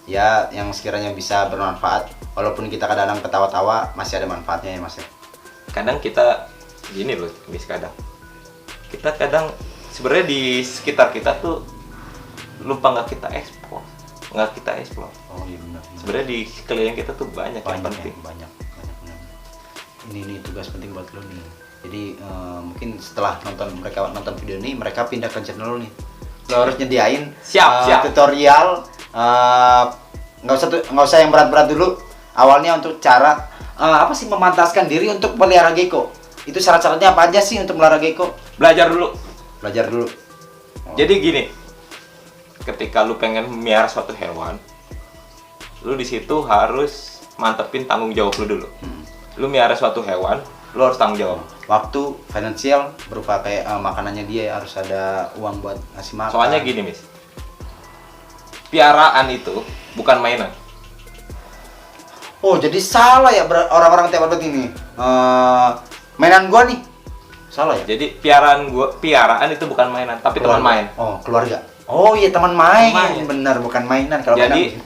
Ya, yang sekiranya bisa bermanfaat, walaupun kita kadang-kadang ketawa-tawa, masih ada manfaatnya ya mas ya. Kadang kita gini loh, kadang kita sebenarnya di sekitar kita tuh lupa nggak kita eksplor. Oh iya benar. Sebenarnya di sekeliling kita tuh banyak yang penting. Banyak benar. Ini tugas penting buat lo nih. Jadi mungkin setelah mereka nonton video ini, mereka pindah ke channel lo nih. Lo harus nyediain siap. tutorial. Nggak usah yang berat-berat dulu. Awalnya untuk cara memantaskan diri untuk melihara gecko. Itu syarat-syaratnya apa aja sih untuk melihara gecko? Belajar dulu. Jadi gini, ketika lu pengen melihara suatu hewan, lu di situ harus mantepin tanggung jawab lu dulu. Lu melihara suatu hewan, lu harus tanggung jawab. Waktu, finansial berupa kayak makanannya dia harus ada uang buat ngasih makan. Soalnya gini, Miss. Piaraan itu bukan mainan. Oh, jadi salah ya orang-orang tiap ini. Mainan gua nih. Salah ya? Jadi piaraan itu bukan mainan, tapi teman main. Oh, keluarga. Oh iya, teman main. Benar, bukan mainan. Kalau jadi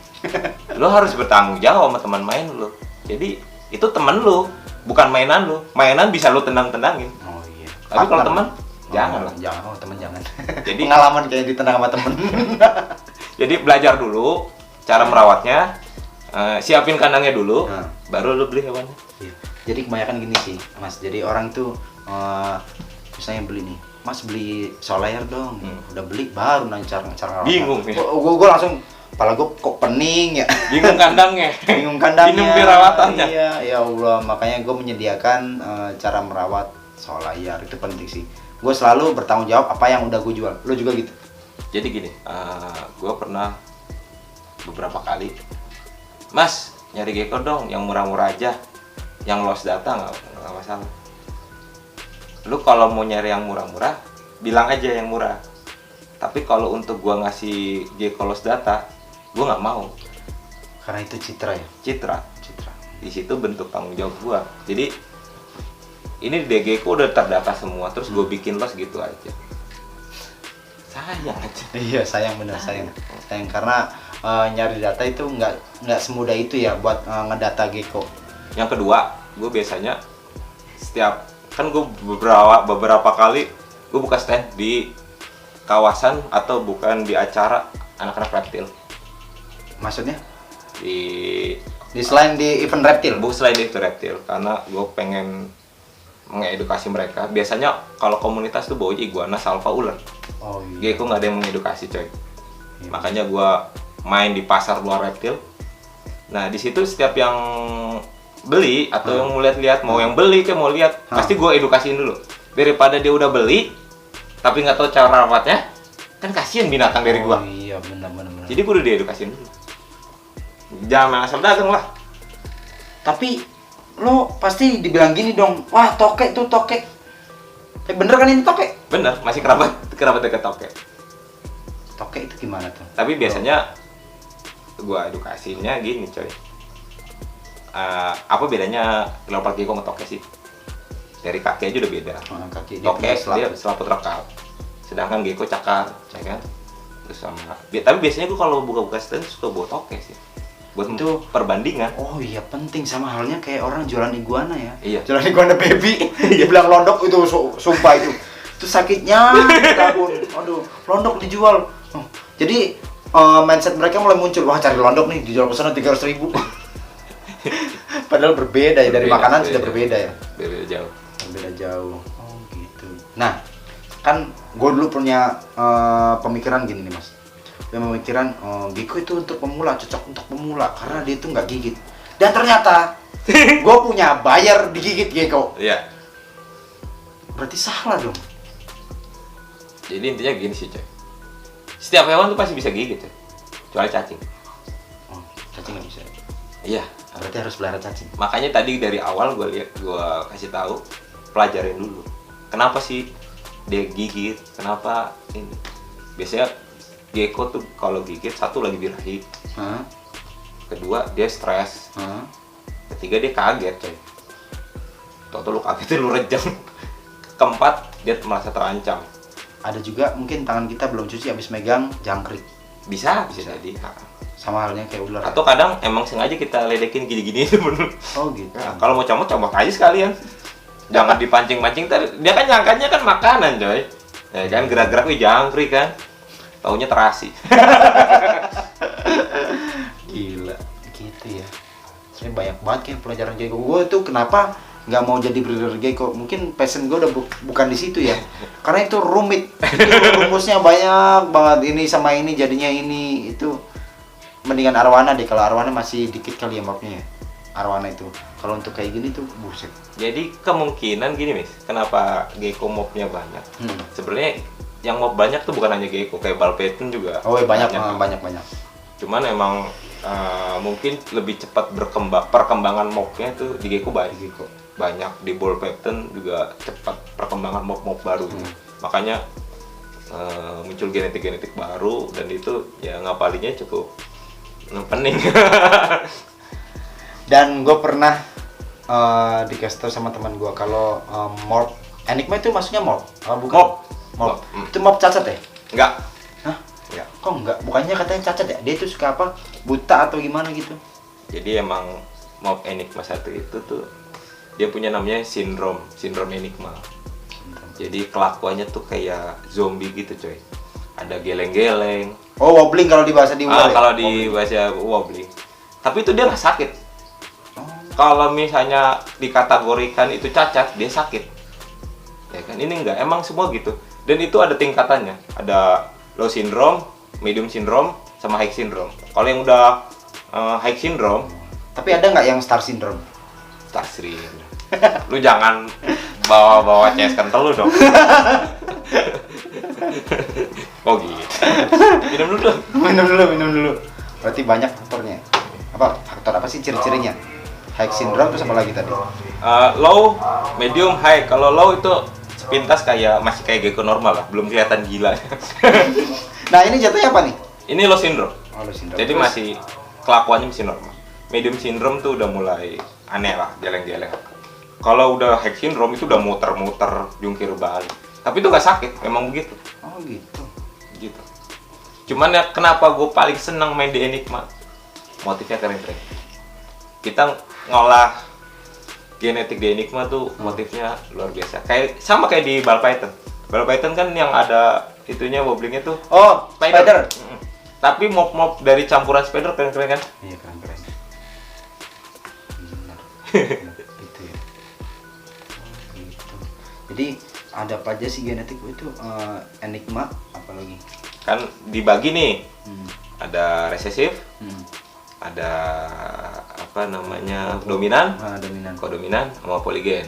lo harus bertanggung jawab sama teman main lo. Jadi itu teman lo, bukan mainan lo. Mainan bisa lo tendang-tendangin. Oh iya. Tapi kalau teman jangan lah. Jangan, teman jangan. Jadi pengalaman kayak ditendang sama temen. Jadi belajar dulu cara merawatnya, siapin kandangnya dulu, baru lo beli hewannya. Iya. Jadi kebanyakan gini sih, Mas. Jadi orang tuh misalnya beli nih, Mas beli solar dong. Udah beli baru nanya cara ngerawat. Bingung ya. Gue langsung kepala gue kok pening ya. Bingung kandangnya. Bingung kandangnya. Bingung perawatannya. Iya, ya Allah. Makanya gue menyediakan cara merawat solar itu penting sih. Gue selalu bertanggung jawab apa yang udah gue jual. Lo juga gitu? Jadi gini, gue pernah beberapa kali, Mas nyari gecko dong yang murah-murah aja, yang lost data nggak masalah. Lu kalau mau nyari yang murah-murah bilang aja yang murah, tapi kalau untuk gua ngasih gecko lost data gua nggak mau, Karena itu citra ya. citra di situ bentuk tanggung jawab gua. Jadi ini di gecko udah terdata semua, terus gua bikin loss gitu aja, sayang aja. Iya, sayang bener, sayang karena nyari data itu nggak semudah itu ya buat ngedata gecko. Yang kedua, gue biasanya setiap kan gue beberapa kali gue buka stand di kawasan atau bukan di acara anak-anak reptil. Maksudnya Di selain di event reptil. selain itu reptil, karena gue pengen mengedukasi mereka. Biasanya kalau komunitas tuh bawa iguana, salva, ular. Oh iya. Gecko nggak ada yang mengedukasi coy. Iya. Makanya gue main di pasar luar reptil. Nah di situ setiap yang beli atau yang mau lihat-lihat, mau yang beli kayak mau lihat, pasti gue edukasiin dulu. Daripada dia udah beli tapi nggak tahu cara rawatnya, kan kasihan binatang dari gue. Oh iya, benar. Jadi gue udah diedukasiin dulu. Jangan asal dagang lah. Tapi lo pasti dibilang gini dong, wah tokek tuh tokek. Bener kan ini tokek? Bener, masih kerabat dekat tokek. Tokek itu gimana tuh? Tapi biasanya gue edukasinya gini coy. Apa bedanya leopard gecko sama tokek sih? Dari kaki aja udah beda. Kaki Tokek dia selaput rekal, sedangkan gecko cakar, ya kan? Terus sama. Tapi biasanya gue kalau buka-buka stand suka bawa tokek sih, buat Itu perbandingan. Oh iya, penting, sama halnya kayak orang jualan iguana ya. Iya. Jualan iguana baby. Dia bilang londok itu sumpah itu. Itu sakitnya tahun. Aduh, londok dijual. Oh, jadi mindset mereka mulai muncul, wah cari londok nih dijual ke sana 300.000. Padahal berbeda ya, dari makanan sudah berbeda ya. Berbeda jauh. Berbeda jauh. Oh gitu. Nah, kan gue dulu punya pemikiran gini nih mas. Pemikiran gecko itu untuk pemula, cocok untuk pemula karena dia itu nggak gigit. Dan ternyata gue punya bayar digigit gecko. Iya. Berarti salah dong. Jadi intinya gini sih coy. Setiap hewan tuh pasti bisa gigit coy, kecuali cacing. Oh, cacing nggak bisa. Iya. Berarti harus pelihara cacing. Makanya tadi dari awal gue kasih tahu, pelajarin dulu. Kenapa sih dia gigit? Kenapa ini? Biasanya gecko tuh kalau gigit, satu lagi birahi, Hah? kedua dia stres, Hah? ketiga dia kaget coy. Tau lu kaget lu rejang. Keempat dia merasa terancam. Ada juga mungkin tangan kita belum cuci habis megang jangkrik. Bisa jadi. Sama halnya kayak ular. Atau kadang emang sengaja kita ledekin gini-gini itu bener. Oh gitu. Nah, kalau mau comot aja sekalian. Jangan dipancing-pancing, dia kan nyangkanya kan makanan coy. Ya kan gerak-gerak wih jangkrik kan. Taunya terasi. Gila, gitu ya. Sebenarnya banyak banget kayak pelajaran gecko. Gue tuh kenapa nggak mau jadi breeder gecko? Mungkin passion gue udah bukan di situ ya. Karena itu rumit. Itu rumusnya banyak banget, ini sama ini jadinya ini itu. Mendingan arwana deh, kalau arwana masih dikit kali ya mobnya ya. Arwana itu. Kalau untuk kayak gini tuh buset. Jadi kemungkinan gini Miss, kenapa gecko mobnya banyak? Sebenarnya yang mob banyak tuh bukan hanya gecko, kayak ball python juga. Oh iya, banyak. Cuman emang mungkin lebih cepat perkembangan mobnya tuh di gecko banyak. Di ball python juga cepat perkembangan mob baru. Makanya muncul genetik baru, dan itu ya ngapalinnya cukup pening. Dan gue pernah dikasih tau sama teman gue kalau morph enigma itu maksudnya morph, bukan? Morph. Itu morph cacat ya? Enggak. Hah? Enggak. Kok enggak? Bukannya katanya cacat ya? Dia itu suka apa? Buta atau gimana gitu? Jadi emang mob enigma satu itu tuh dia punya namanya sindrom enigma. Jadi kelakuannya tuh kayak zombie gitu coy. Ada geleng-geleng. Oh, wobbling kalau di bahasa di ular. Kalau di bahasa wobbling. Tapi itu dia nggak sakit. Kalau misalnya dikategorikan itu cacat, dia sakit. Ya kan? Ini enggak, emang semua gitu. Dan itu ada tingkatannya. Ada low syndrome, medium syndrome, sama high syndrome. Kalau yang udah high syndrome, Tapi ada nggak yang star syndrome? star syndrome. Lu jangan bawa CS kental lu dong. Oh gitu. Minum dulu. Minum dulu. Berarti banyak faktornya. Apa faktor apa sih ciri-cirinya? High syndrome terus apa lagi tadi? Low, medium, high. Kalau low itu sepintas kayak masih kayak gecko normal lah, belum kelihatan gila. Nah ini jatuhnya apa nih? Ini low syndrome. Oh, low syndrome. Jadi Terus? masih kelakuannya masih normal. Medium syndrome tuh udah mulai aneh lah, geleng-geleng. Kalau udah high syndrome itu udah muter-muter, jungkir balik. Tapi itu nggak sakit, memang begitu. Oh gitu. Gitu. Cuman ya kenapa gue paling senang main di Enigma? Motifnya keren-keren. Kita ngolah genetik di Enigma tuh motifnya luar biasa. Sama kayak di Ball Python. Ball Python kan yang ada itunya wobblingnya tuh. Oh, spider. Tapi mob-mob dari campuran spider keren-keren kan? Iya keren-keren. Benar. Gitu ya. Oh, gitu. Jadi ada apa aja sih genetik itu Enigma apalagi? Kan dibagi nih. Hmm. Ada resesif, ada apa namanya dominan, Dominan. kodominan sama poligen.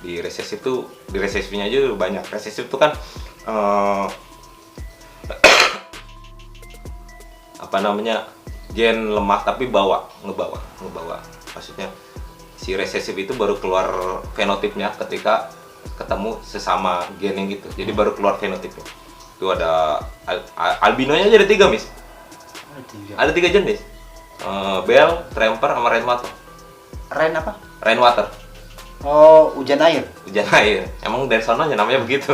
Di resesifnya aja udah banyak. Resesif itu kan apa namanya gen lemah tapi ngebawa. Maksudnya si resesif itu baru keluar fenotipnya ketika ketemu sesama gen yang gitu. Jadi baru keluar fenotipnya. Itu ada albinonya aja ada 3, Miss. Ada 3 jenis. Bell, Tramper, sama Rainwater. Rain apa? Rainwater, Oh, hujan air. hujan air. Emang dari sononya namanya begitu.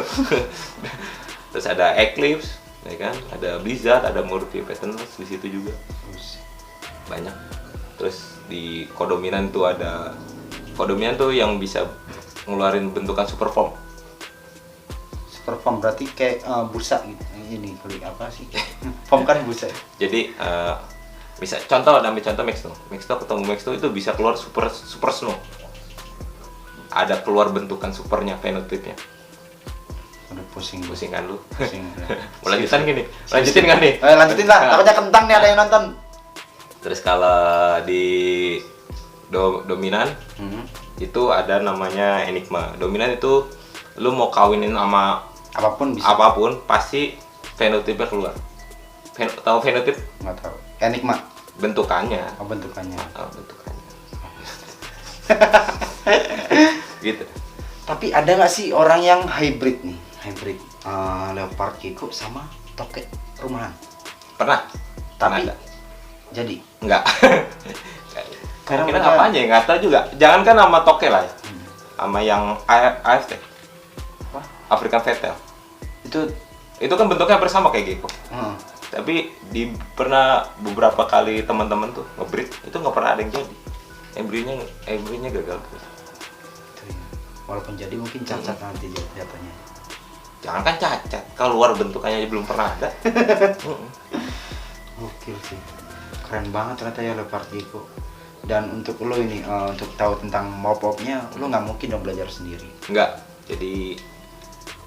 Terus ada Eclipse, ya kan? Ada Blizzard, ada Murphy Patterns di situ juga. Banyak. Terus di kodominan tuh ada kodominan tuh yang bisa ngeluarin bentukan super form. Superform berarti kayak busa gitu. Ini kali apa sih? Form kan busa. Jadi bisa ambil contoh Maxto. Maxto ketemu Maxto itu bisa keluar super snow. Ada keluar bentukan supernya, fenotipnya. Udah pusing. Pusing kan lu? Pusing. Mau lanjutan gini? Lanjutin kan nih? Lanjutin lah. Takutnya kentang nih ada yang nonton. Terus kalau di dominan itu ada namanya Enigma. Dominan itu lu mau kawinin sama Apapun bisa. apapun pasti fenotipnya keluar. Tahu fenotip? Nggak tahu. Enigma. Bentukannya. Oh, bentukannya. Bentukannya. Gitu. Tapi ada nggak sih orang yang hybrid nih? Hybrid leopard gecko sama tokek rumahan. Pernah? Tapi Pernah. jadi Enggak. Karena Kira mereka- apa aja nggak tahu juga. Jangan kan sama toke lah ya. Sama yang AFT. Apa? African Fatal. itu Itu kan bentuknya hampir sama kayak gecko. hmm, Tapi pernah beberapa kali teman-teman tuh ngebreed itu nggak pernah ada yang jadi. Embryonya gagal terus. itu ya. Walaupun jadi mungkin cacat nanti jatuhnya. Jangan kan cacat, keluar bentukannya aja belum pernah ada. Gokil sih. Keren banget ternyata ya leopard gecko. Dan untuk lo ini untuk tahu tentang mob-mobnya, lo nggak mungkin dong belajar sendiri. Enggak. Jadi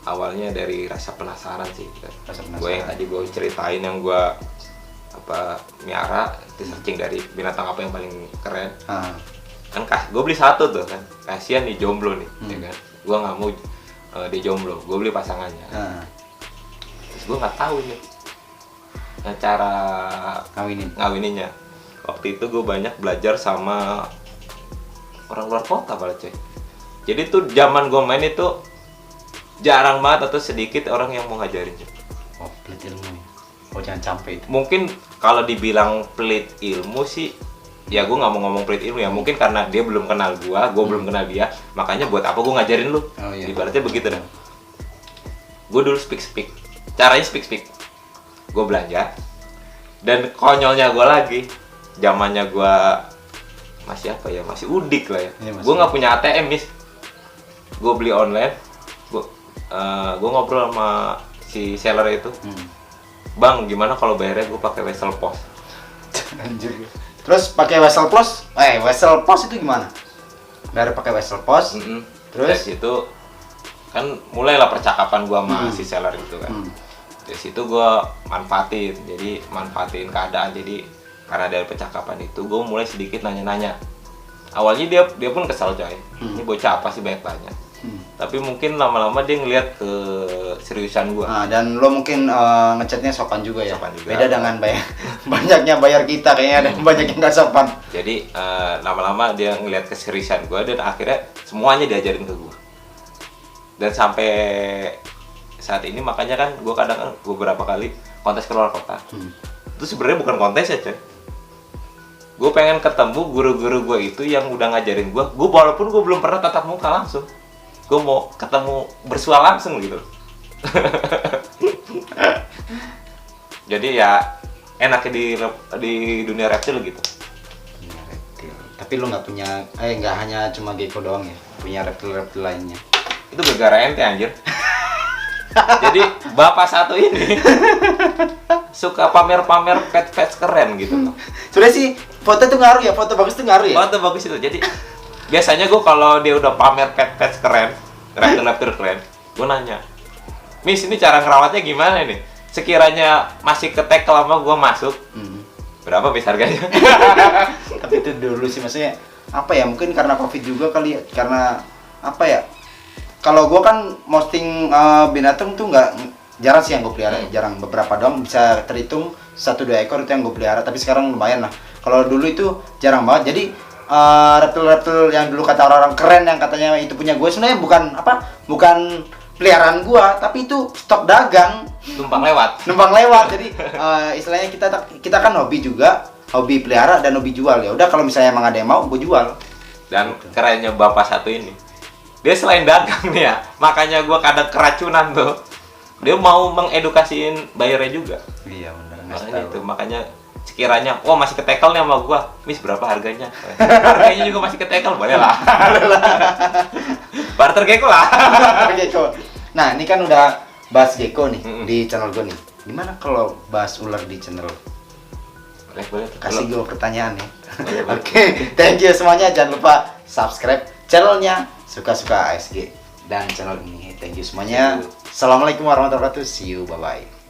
awalnya dari rasa penasaran sih. Rasa Gue yang penasaran. tadi gue ceritain yang gue miara, itu searching dari binatang apa yang paling keren. Ah, Kan gue beli satu tuh kan, kasihan nih jomblo nih, ya kan. Gue nggak mau dia jomblo, gue beli pasangannya. Terus gue nggak tahu nih cara ngawininya. Waktu itu gue banyak belajar sama orang luar kota malah coy. Jadi tuh zaman gue main itu jarang banget atau sedikit orang yang mau ngajarin coy. oh, pelit ilmu ya. Oh, jangan sampai itu. Mungkin kalau dibilang pelit ilmu sih, ya gue nggak mau ngomong pelit ilmu ya. Mungkin karena dia belum kenal gue belum kenal dia, makanya buat apa gue ngajarin lu? Oh, iya. Ibaratnya begitu dah. Gue dulu speak, caranya speak. Gue belanja, dan konyolnya gue lagi, zamannya gue masih apa ya, masih udik lah ya. Iya, masih Gue nggak punya ATM, Miss. Gue beli online, gue ngobrol sama si seller itu. Bang, gimana kalau bayarnya gue pakai Wesel Pos? Anjir. Terus pakai Wesel Pos? Wesel Pos itu gimana? Bayar pakai Wesel Pos. Terus dari situ kan mulailah percakapan gue sama si seller itu kan. Dari situ gue manfaatin keadaan. Jadi karena dari percakapan itu gue mulai sedikit nanya-nanya. Awalnya dia pun kesal coy. Ini bocah apa sih banyak-banyak. Tapi mungkin lama-lama dia ngeliat ke keseriusan gue. Nah, dan lo mungkin ngechatnya sopan juga ya. Sopan juga. Beda dengan banyaknya bayar kita, kayaknya ada banyak yang nggak sopan. Jadi lama-lama dia ngeliat keseriusan gue dan akhirnya semuanya diajarin ke gue. Dan sampai saat ini makanya kan gue kadang kan beberapa kali kontes keluar kota. Itu sebenarnya bukan kontes ya, coy. Gue pengen ketemu guru-guru gue itu yang udah ngajarin gue. Walaupun gue belum pernah tatap muka langsung, gue mau ketemu bersua langsung gitu. Jadi ya enaknya di dunia reptil gitu. Punya reptil. Tapi lo nggak punya, nggak hanya cuma gecko doang ya, punya reptil-reptil lainnya. Itu gara-gara ente anjir. Jadi bapak satu ini suka pamer-pamer pet-pet keren gitu loh. Sebenarnya sih foto tuh ngaruh ya, foto bagus tuh ngaruh ya. Foto bagus itu. Jadi biasanya gue kalau dia udah pamer pet-pet keren, reptil-reptil keren, gue nanya, Miss, ini cara ngerawatnya gimana nih? Sekiranya masih ketekel sama gue masuk, berapa Miss harganya? Tapi itu dulu sih, maksudnya apa ya, mungkin karena covid juga kali ya, karena apa ya, kalau gue kan posting binatang tuh nggak, jarang sih yang gue pelihara, jarang, beberapa doang, bisa terhitung 1-2 ekor itu yang gue pelihara. Tapi sekarang lumayan lah. Kalau dulu itu jarang banget. Jadi reptil-reptil yang dulu kata orang-orang keren yang katanya itu punya gue, sebenarnya bukan peliharaan gua, tapi itu stok dagang, Numpang lewat. Jadi istilahnya kita kan hobi juga, hobi pelihara dan hobi jual. Ya udah, kalau misalnya emang ada yang mau, gua jual. Dan kerennya bapak satu ini, dia selain dagang nih ya, makanya gua kadang keracunan tuh, dia mau mengedukasiin bayarnya juga. Iya benar. Makanya itu, makanya sekiranya, masih ketekel nih sama gua, Miss berapa harganya? Harganya juga masih ketekel, boleh lah. Barter gecko lah. Gecko. Nah, ini kan udah bahas gecko nih di channel gue nih. Gimana kalau bahas ular di channel? Boleh. Kasih gue pertanyaan ya. Oke, thank you semuanya. Jangan lupa subscribe channelnya Suka-Suka ASG dan channel ini. Thank you semuanya. Assalamualaikum warahmatullahi wabarakatuh. See you, bye-bye.